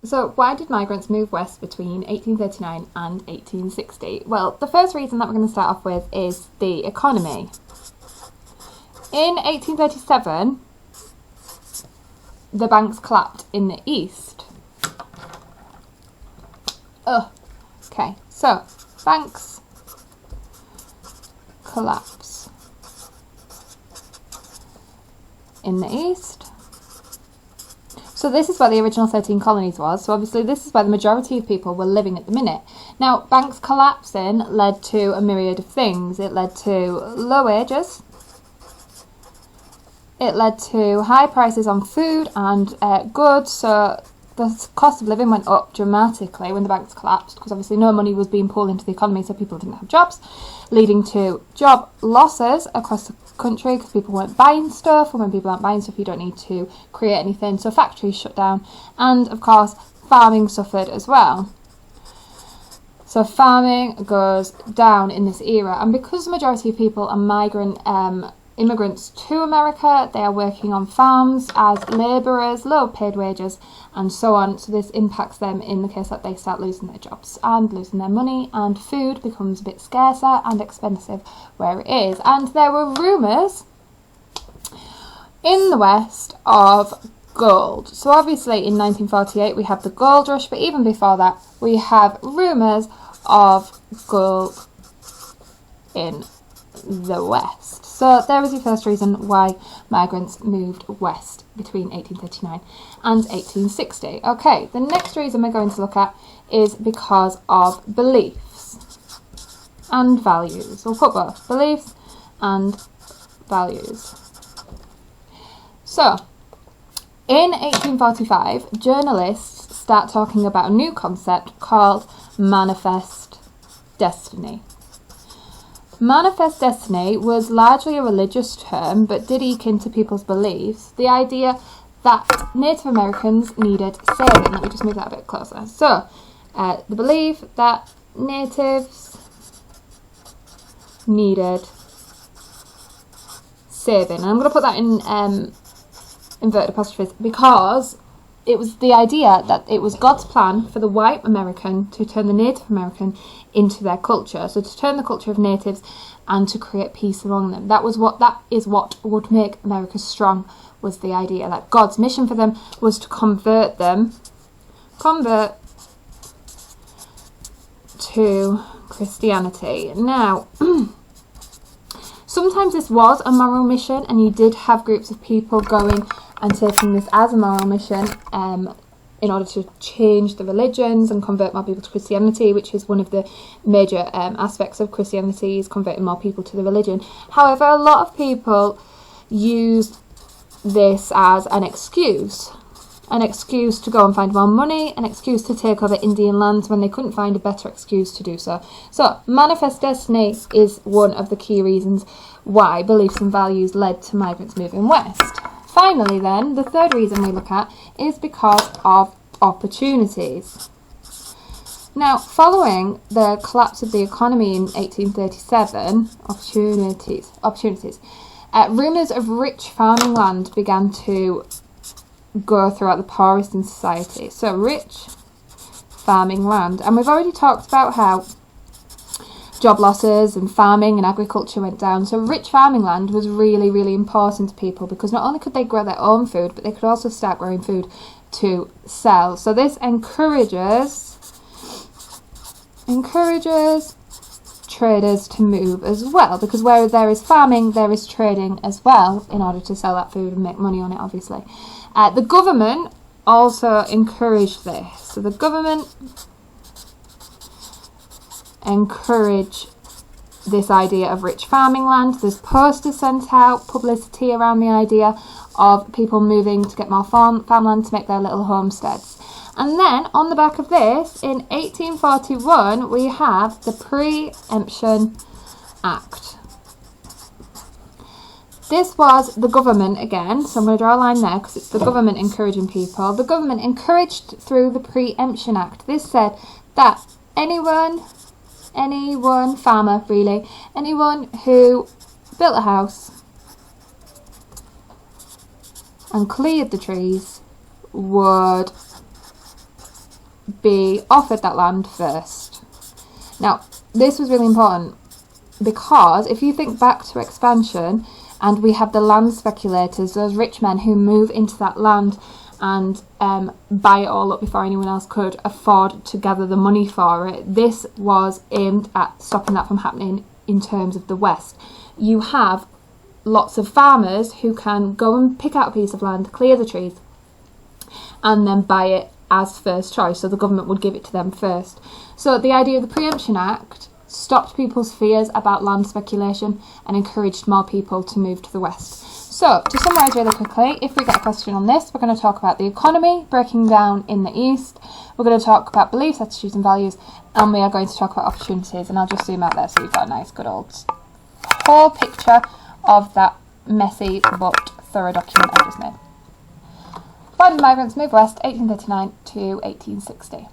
So why did migrants move west between 1839 and 1860? Well, the first reason that we're going to start off with is the economy. In 1837, the banks collapsed in the east. Okay, so banks collapse in the east. So this is where the original 13 colonies was. So obviously this is where the majority of people were living at the minute. Now, banks collapsing led to a myriad of things. It led to low wages. It led to high prices on food and goods. So the cost of living went up dramatically when the banks collapsed, because obviously no money was being pulled into the economy, so people didn't have jobs, leading to job losses across the country because people weren't buying stuff, and when people aren't buying stuff you don't need to create anything, so factories shut down, and of course farming suffered as well. So farming goes down in this era, and because the majority of people are immigrants to America, they are working on farms as labourers, low paid wages and so on, so this impacts them in the case that they start losing their jobs and losing their money, and food becomes a bit scarcer and expensive where it is. And there were rumours in the West of gold. So obviously in 1948 we have the gold rush, but even before that we have rumours of gold in the West. So there was your first reason why migrants moved west between 1839 and 1860. Okay, the next reason we're going to look at is because of beliefs and values. We'll put both, beliefs and values. So, in 1845, journalists start talking about a new concept called manifest destiny. Manifest destiny was largely a religious term, but did eke into people's beliefs. The idea that Native Americans needed saving. Let me just move that a bit closer. So, the belief that natives needed saving. And I'm going to put that in inverted apostrophes because it was the idea that it was God's plan for the white American to turn the Native American into their culture. So to turn the culture of natives and to create peace among them. That is what would make America strong, was the idea that God's mission for them was to convert to Christianity. Now, sometimes this was a moral mission, and you did have groups of people going and taking this as a moral mission in order to change the religions and convert more people to Christianity, which is one of the major aspects of Christianity, is converting more people to the religion. However, a lot of people use this as an excuse to go and find more money, an excuse to take over Indian lands when they couldn't find a better excuse to do so. So, manifest destiny is one of the key reasons why beliefs and values led to migrants moving west. Finally then, the third reason we look at is because of opportunities. Now, following the collapse of the economy in 1837, opportunities. Rumours of rich farming land began to go throughout the poorest in society. So, rich farming land. And we've already talked about how job losses and farming and agriculture went down. So rich farming land was really, really important to people, because not only could they grow their own food, but they could also start growing food to sell. So this encourages traders to move as well, because where there is farming, there is trading as well, in order to sell that food and make money on it, obviously. The government also encouraged this. So the government encourage this idea of rich farming land. There's posters sent out, publicity around the idea of people moving to get more farmland to make their little homesteads. And then on the back of this, in 1841, we have the Pre-Emption Act. This was the government again, so I'm going to draw a line there because it's the government encouraging people. The government encouraged through the Pre-Emption Act. This said that anyone, farmer really, anyone who built a house and cleared the trees would be offered that land first. Now, this was really important because if you think back to expansion, and we have the land speculators, those rich men who move into that land and buy it all up before anyone else could afford to gather the money for it. This was aimed at stopping that from happening in terms of the West. You have lots of farmers who can go and pick out a piece of land, clear the trees, and then buy it as first choice, so the government would give it to them first. So the idea of the Preemption Act stopped people's fears about land speculation and encouraged more people to move to the West. So, to summarise really quickly, if we get a question on this, we're going to talk about the economy breaking down in the East, we're going to talk about beliefs, attitudes and values, and we are going to talk about opportunities, and I'll just zoom out there so you've got a nice good old whole picture of that messy but thorough document I just made. Why did migrants move west 1839 to 1860?